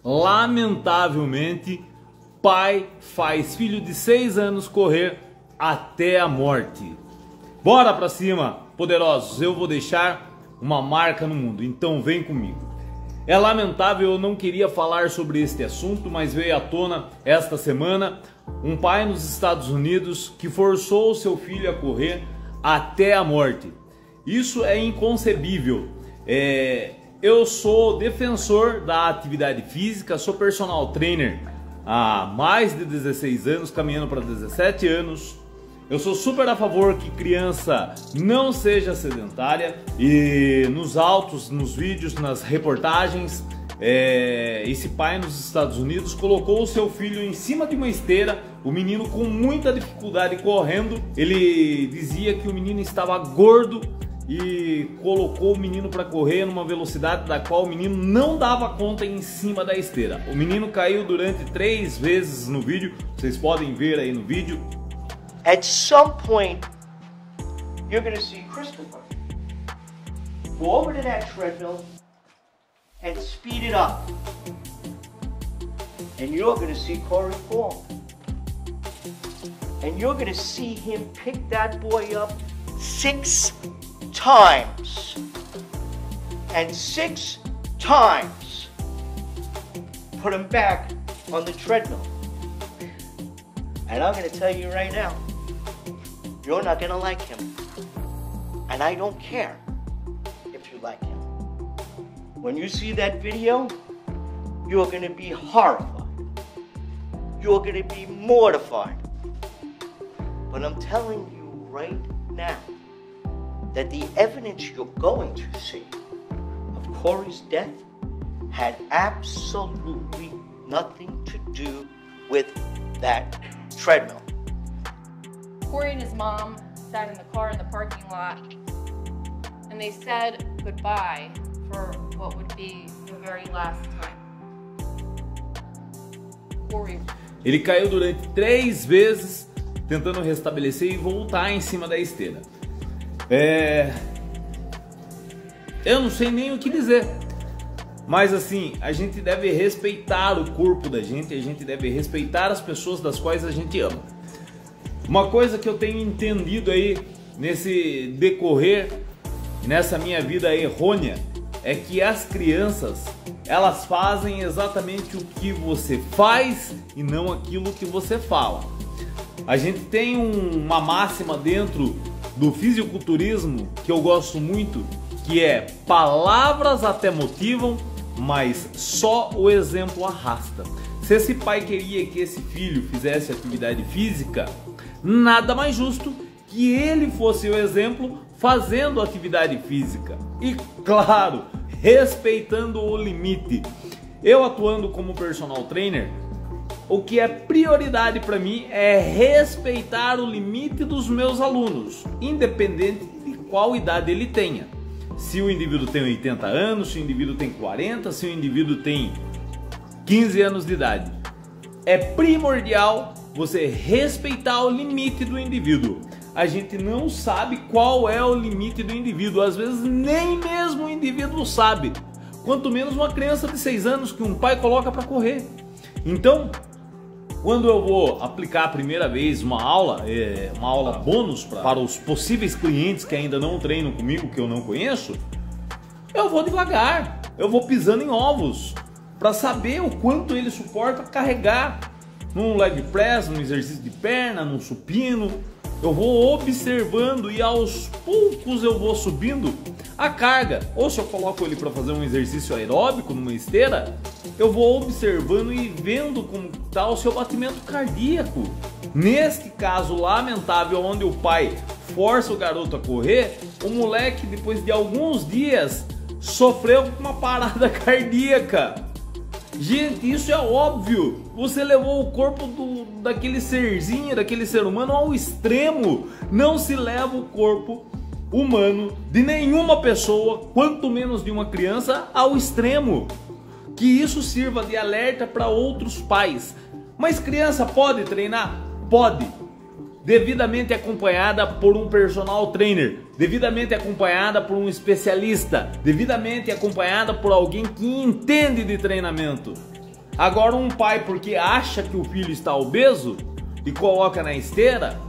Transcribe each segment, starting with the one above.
Lamentavelmente, pai faz filho de 6 anos correr até a morte. Bora pra cima, poderosos, eu vou deixar uma marca no mundo, então vem comigo. É lamentável, eu não queria falar sobre este assunto, mas veio à tona esta semana um pai nos Estados Unidos que forçou seu filho a correr até a morte. Isso é inconcebível. Eu sou defensor da atividade física, sou personal trainer há mais de 16 anos, caminhando para 17 anos. Eu sou super a favor que criança não seja sedentária, e nos autos, nos vídeos, nas reportagens, esse pai nos Estados Unidos colocou o seu filho em cima de uma esteira, o menino com muita dificuldade correndo. Ele dizia que o menino estava gordo e colocou o menino para correr numa velocidade da qual o menino não dava conta em cima da esteira. O menino caiu durante 3 vezes no vídeo, vocês podem ver aí no vídeo. At some point, you're going to see Christopher go over to that treadmill and speed it up. And you're going to see Corey fall. And you're going to see him pick that boy up 6 times. And 6 times put him back on the treadmill. And I'm going to tell you right now, you're not going to like him. And I don't care if you like him. When you see that video, you're going to be horrified. You're going to be mortified. But I'm telling you right now that the evidence you're going to see of Corey's death had absolutely nothing to do with that treadmill. Corey and his mom sat in the car in the parking lot, and they said goodbye for what would be the very last time. Corey. Ele caiu durante 3 vezes tentando restabelecer e voltar em cima da esteira. Eu não sei nem o que dizer. Mas assim, a gente deve respeitar o corpo da gente, a gente deve respeitar as pessoas das quais a gente ama. Uma coisa que eu tenho entendido aí nesse decorrer, nessa minha vida errônea, é que as crianças, elas fazem exatamente o que você faz e não aquilo que você fala. A gente tem uma máxima dentro do fisiculturismo que eu gosto muito, que é: palavras até motivam, mas só o exemplo arrasta. Se esse pai queria que esse filho fizesse atividade física, nada mais justo que ele fosse o exemplo fazendo atividade física. E claro, respeitando o limite. Eu, atuando como personal trainer, o que é prioridade para mim é respeitar o limite dos meus alunos, independente de qual idade ele tenha. Se o indivíduo tem 80 anos, se o indivíduo tem 40, se o indivíduo tem 15 anos de idade. É primordial você respeitar o limite do indivíduo. A gente não sabe qual é o limite do indivíduo, às vezes nem mesmo o indivíduo sabe. Quanto menos uma criança de 6 anos que um pai coloca para correr. Então, quando eu vou aplicar a primeira vez uma aula bônus para os possíveis clientes que ainda não treinam comigo, que eu não conheço, eu vou devagar, eu vou pisando em ovos, para saber o quanto ele suporta carregar num leg press, num exercício de perna, num supino. Eu vou observando e aos poucos eu vou subindo a carga. Ou se eu coloco ele para fazer um exercício aeróbico numa esteira, eu vou observando e vendo como está o seu batimento cardíaco. Neste caso lamentável, onde o pai força o garoto a correr, o moleque, depois de alguns dias, sofreu com uma parada cardíaca. Gente, isso é óbvio. Você levou o corpo daquele serzinho, daquele ser humano ao extremo. Não se leva o corpo humano de nenhuma pessoa, quanto menos de uma criança, ao extremo. Que isso sirva de alerta para outros pais. Mas criança pode treinar? Pode. Devidamente acompanhada por um personal trainer, devidamente acompanhada por um especialista, devidamente acompanhada por alguém que entende de treinamento. Agora um pai, porque acha que o filho está obeso e coloca na esteira,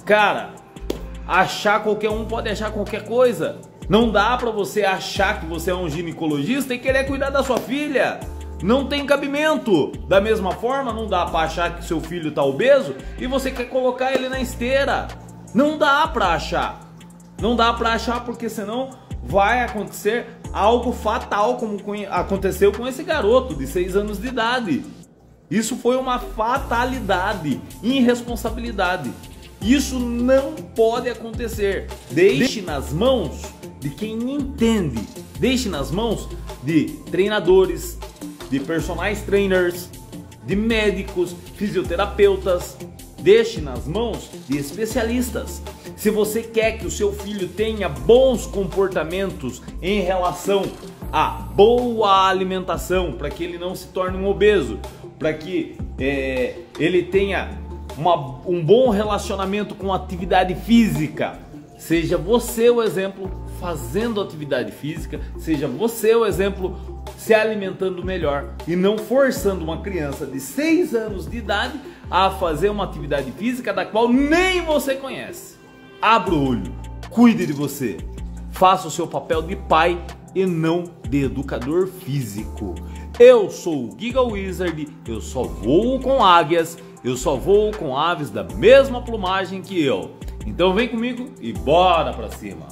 cara, qualquer um pode achar qualquer coisa. Não dá pra você achar que você é um ginecologista e querer cuidar da sua filha. Não tem cabimento. Da mesma forma, não dá pra achar que seu filho tá obeso e você quer colocar ele na esteira. Não dá pra achar. Não dá pra achar, porque senão vai acontecer algo fatal, como aconteceu com esse garoto de 6 anos de idade. Isso foi uma fatalidade, irresponsabilidade. Isso não pode acontecer. Deixe nas mãos de quem entende. Deixe nas mãos de treinadores, de personal trainers, de médicos, fisioterapeutas. Deixe nas mãos de especialistas. Se você quer que o seu filho tenha bons comportamentos em relação a boa alimentação, para que ele não se torne um obeso, para que ele tenha um bom relacionamento com atividade física, seja você o exemplo fazendo atividade física, seja você o exemplo se alimentando melhor e não forçando uma criança de 6 anos de idade a fazer uma atividade física da qual nem você conhece. Abra o olho, cuide de você, faça o seu papel de pai e não de educador físico. Eu sou o Giga Wizard, eu só voo com águias, eu só voo com aves da mesma plumagem que eu. Então vem comigo e bora pra cima!